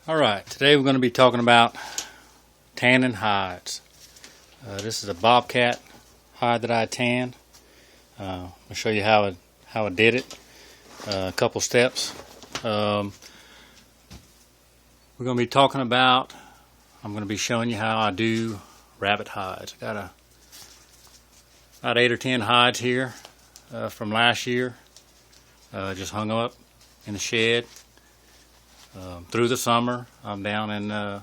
Alright, today we're going to be talking about tanning hides. This is a bobcat hide that I tanned. I'll show you how I did it. A couple steps. We're going to be talking about, I'm going to be showing you how I do rabbit hides. I got about 8 or 10 hides here from last year. Just hung up in the shed. Through the summer. I'm down in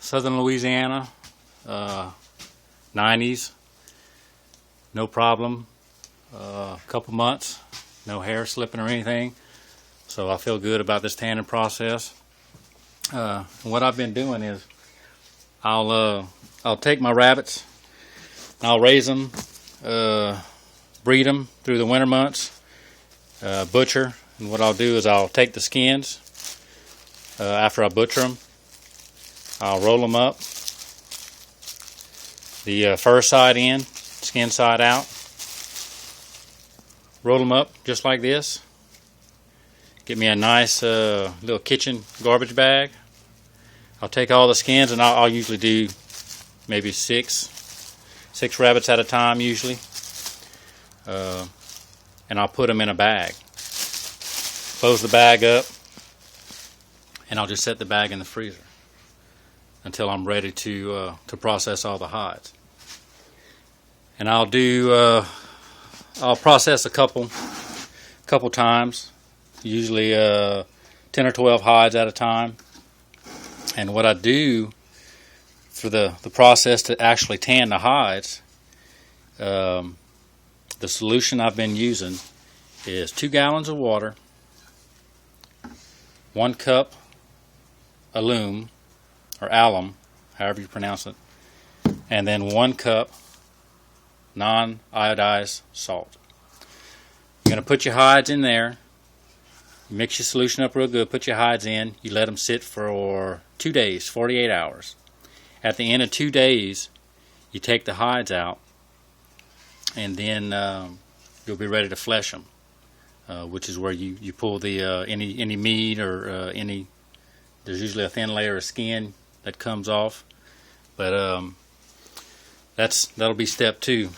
southern Louisiana, 90s, no problem. A couple months, no hair slipping or anything, so I feel good about this tanning process. What I've been doing is I'll take my rabbits, I'll raise them, breed them through the winter months, butcher. And what I'll do is I'll take the skins, after I butcher them, I'll roll them up, the fur side in, skin side out, roll them up just like this, get me a nice little kitchen garbage bag. I'll take all the skins, and I'll usually do maybe six rabbits at a time usually, and I'll put them in a bag. Close the bag up, and I'll just set the bag in the freezer until I'm ready to process all the hides. And I'll process a couple times, usually 10 or 12 hides at a time. And what I do for the process to actually tan the hides, the solution I've been using is 2 gallons of water, 1 cup Alum, or Alum, however you pronounce it, and then 1 cup non-iodized salt. You're going to put your hides in there, mix your solution up real good, put your hides in, you let them sit for 2 days, 48 hours. At the end of 2 days, you take the hides out, and then you'll be ready to flesh them. Which is where you pull the any meat or there's usually a thin layer of skin that comes off, but that'll be step 2.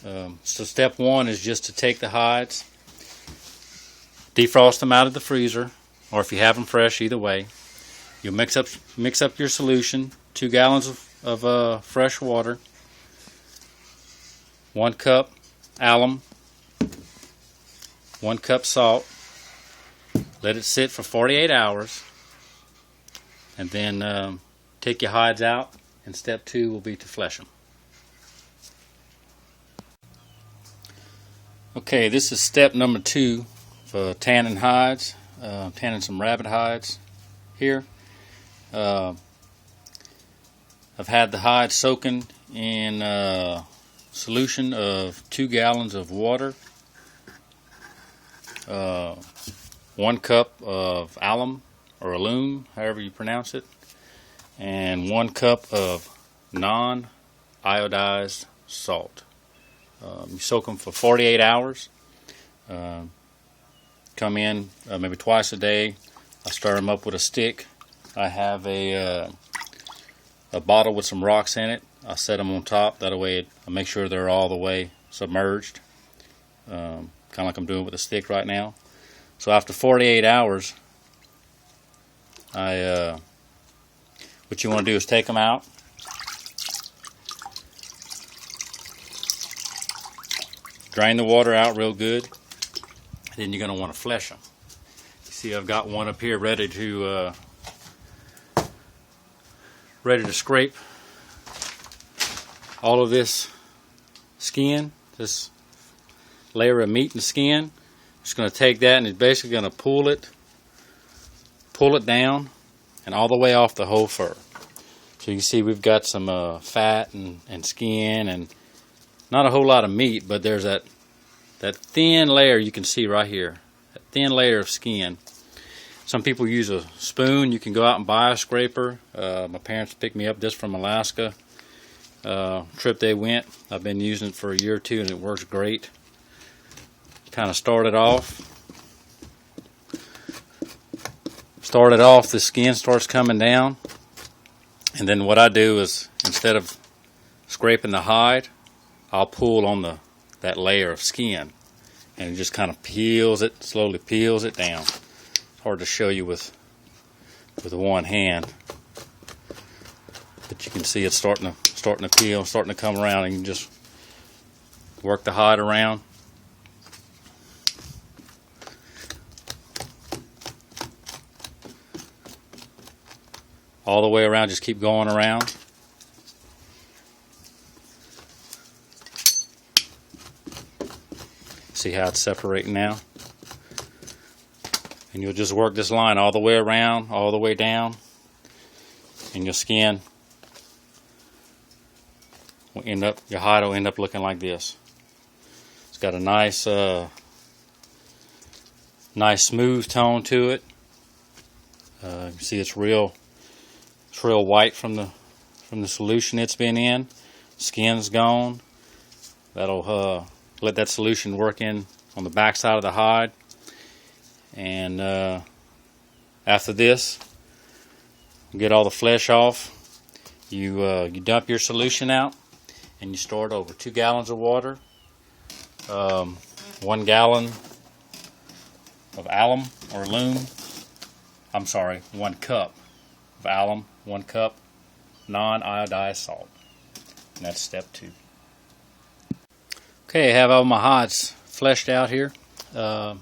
So step 1 is just to take the hides, defrost them out of the freezer, or if you have them fresh, either way. You'll mix up your solution, 2 gallons of fresh water, 1 cup alum, 1 cup salt, let it sit for 48 hours, and then take your hides out, and step 2 will be to flesh them. Okay, this is step number 2 for tanning hides, tanning some rabbit hides here. I've had the hides soaking in a solution of 2 gallons of water, 1 cup of alum or alum, however you pronounce it, and 1 cup of non-iodized salt. You soak them for 48 hours. Come in maybe twice a day. I stir them up with a stick. I have a bottle with some rocks in it. I set them on top. That way I make sure they're all the way submerged. Kind of like I'm doing with a stick right now. So after 48 hours, what you want to do is take them out, drain the water out real good, then you're going to want to flesh them. You see, I've got one up here ready to scrape all of this skin, this layer of meat and skin. Just going to take that, and it's basically going to pull it down and all the way off the whole fur. So you can see we've got some fat and skin, and not a whole lot of meat, but there's that thin layer you can see right here, that thin layer of skin. Some people use a spoon. You can go out and buy a scraper. My parents picked me up just from Alaska. Trip they went. I've been using it for a year or 2, and it works great. Kind of started off started off, the skin starts coming down, and then what I do is, instead of scraping the hide, I'll pull on that layer of skin, and it just kind of peels it, slowly peels it down. It's hard to show you with one hand, but you can see it's starting to peel, starting to come around, and you can just work the hide around. All the way around, just keep going around. See how it's separating now? And you'll just work this line all the way around, all the way down, and your skin will end up, your hide will end up looking like this. It's got a nice smooth tone to it. You can see it's real white from the solution it's been in. Skin's gone. That'll let that solution work in on the back side of the hide. And after this, get all the flesh off. You dump your solution out and you store it over 2 gallons of water, 1 gallon of alum or alum. I'm sorry, 1 cup of alum, 1 cup non-iodized salt. And that's step 2. Okay, I have all my hides fleshed out here. Got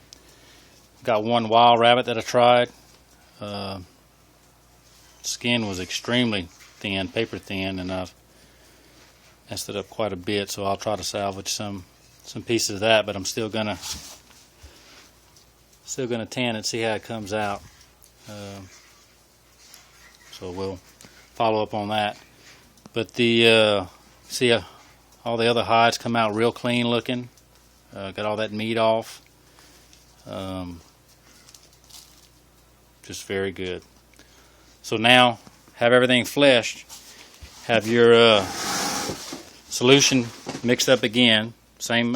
1 wild rabbit that I tried. Skin was extremely thin, paper thin, and I've messed it up quite a bit, so I'll try to salvage some pieces of that, but I'm still gonna tan it, see how it comes out. So we'll follow up on that. But see all the other hides come out real clean looking. Got all that meat off. Just very good. So now, have everything fleshed. Have your solution mixed up again. Same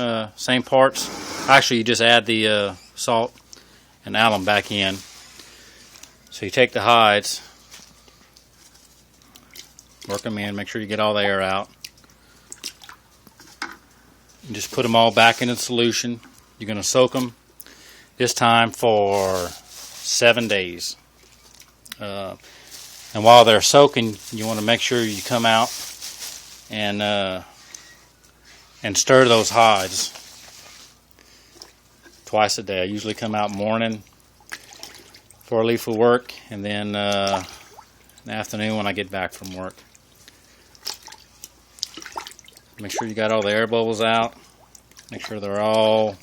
parts. Actually, you just add the salt and alum back in. So you take the hides, work them in, make sure you get all the air out. And just put them all back into the solution. You're going to soak them this time for 7 days. And while they're soaking, you want to make sure you come out and stir those hides twice a day. I usually come out morning before I leave for work, and then in the afternoon when I get back from work. Make sure you got all the air bubbles out. Make sure they're all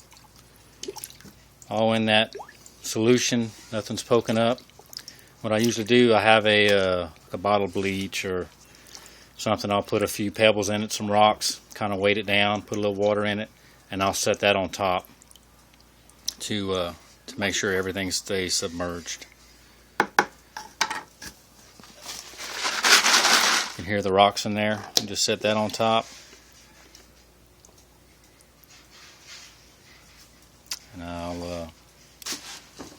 in that solution. Nothing's poking up. What I usually do, I have a bottle of bleach or something. I'll put a few pebbles in it, some rocks, kind of weight it down, put a little water in it, and I'll set that on top to make sure everything stays submerged. You can hear the rocks in there. And just set that on top. And I'll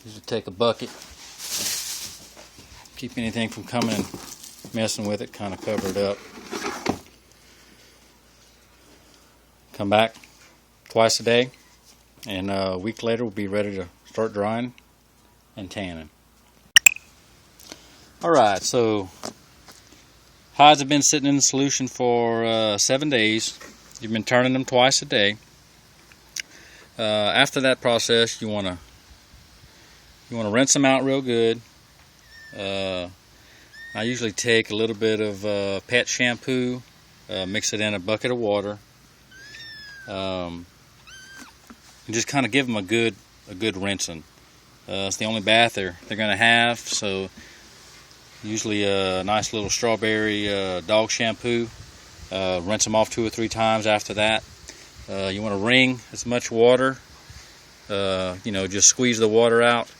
usually take a bucket, keep anything from coming and messing with it, kind of cover it up. Come back twice a day, and a week later we'll be ready to start drying and tanning. Alright, so hides have been sitting in the solution for 7 days. You've been turning them twice a day. After that process, you want to rinse them out real good. I usually take a little bit of pet shampoo, mix it in a bucket of water, and just kind of give them a good rinsing. It's the only bath they're going to have, so usually a nice little strawberry dog shampoo. Rinse them off 2 or 3 times after that. You want to wring as much water, just squeeze the water out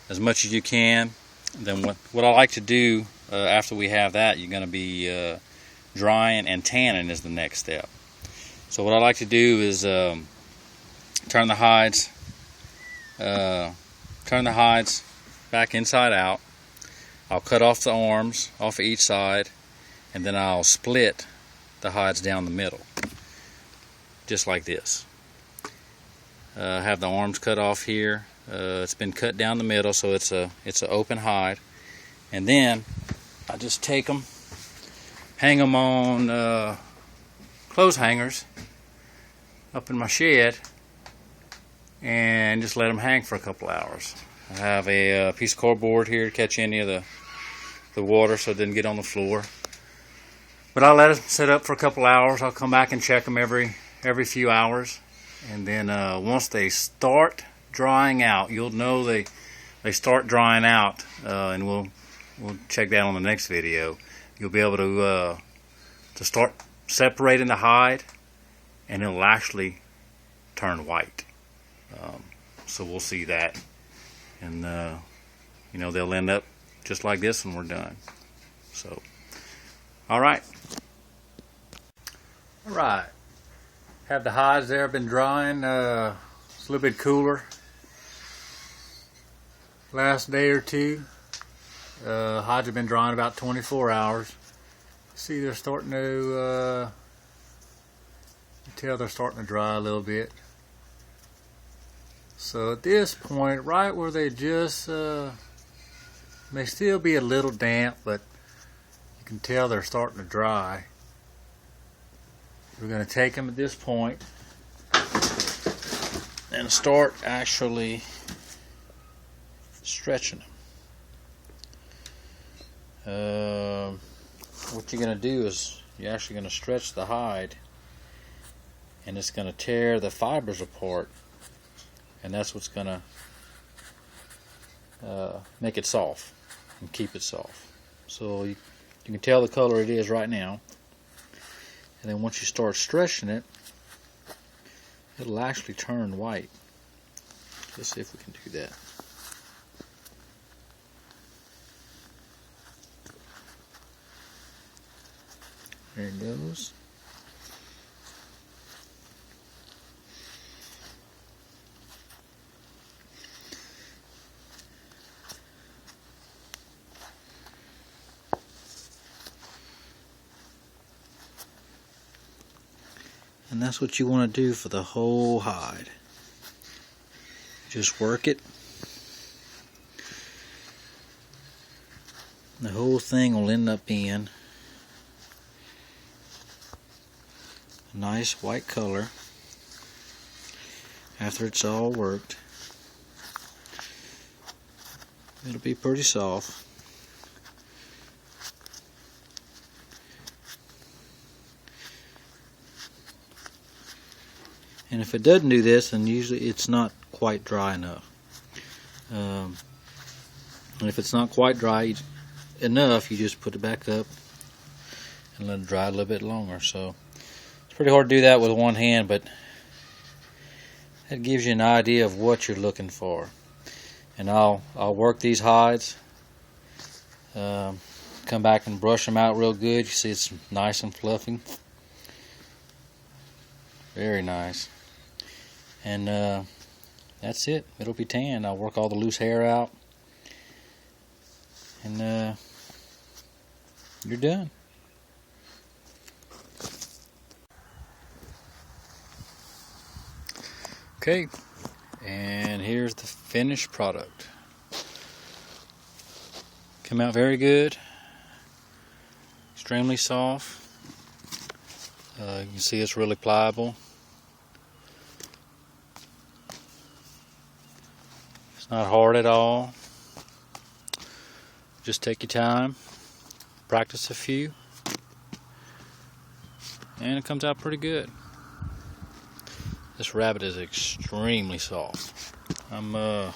as much as you can. Then what I like to do after we have that, you're going to be drying and tanning is the next step. So what I like to do is turn the hides back inside out. I'll cut off the arms off of each side, and then I'll split the hides down the middle, just like this. Have the arms cut off here. It's been cut down the middle, so it's an open hide. And then I just take them, hang them on clothes hangers up in my shed, and just let them hang for a couple hours. I have a piece of cardboard here to catch any of the water so it doesn't get on the floor. But I'll let them sit up for a couple hours. I'll come back and check them every few hours. And then once they start drying out, you'll know they start drying out, and we'll check that on the next video. You'll be able to start separating the hide, and it'll actually turn white. So we'll see that, and they'll end up just like this when we're done. So, all right. Have the hides there been drying. It's a little bit cooler. Last day or two, hides have been drying about 24 hours. See, they're starting to, you tell they're starting to dry a little bit. So at this point, right where they just, may still be a little damp, but you can tell they're starting to dry. We're going to take them at this point and start actually stretching them. What you're going to do is you're actually going to stretch the hide, and it's going to tear the fibers apart, and that's what's going to make it soft and keep it soft. So you can tell the color it is right now. And then once you start stretching it, it'll actually turn white. Let's see if we can do that. There it goes. And that's what you want to do for the whole hide. Just work it. The whole thing will end up being a nice white color after it's all worked. It'll be pretty soft. And if it doesn't do this, then usually it's not quite dry enough. And if it's not quite dry enough, you just put it back up and let it dry a little bit longer. So it's pretty hard to do that with one hand, but that gives you an idea of what you're looking for. And I'll work these hides, come back and brush them out real good. You see it's nice and fluffy. Very nice. And that's it. It'll be tan. I'll work all the loose hair out, and you're done. Okay, and here's the finished product. Came out very good. Extremely soft. You can see it's really pliable. It's not hard at all. Just take your time, practice a few, and it comes out pretty good. This rabbit is extremely soft. I'm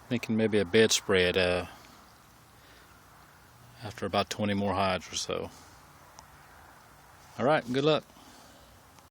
thinking maybe a bedspread after about 20 more hides or so. Alright, good luck.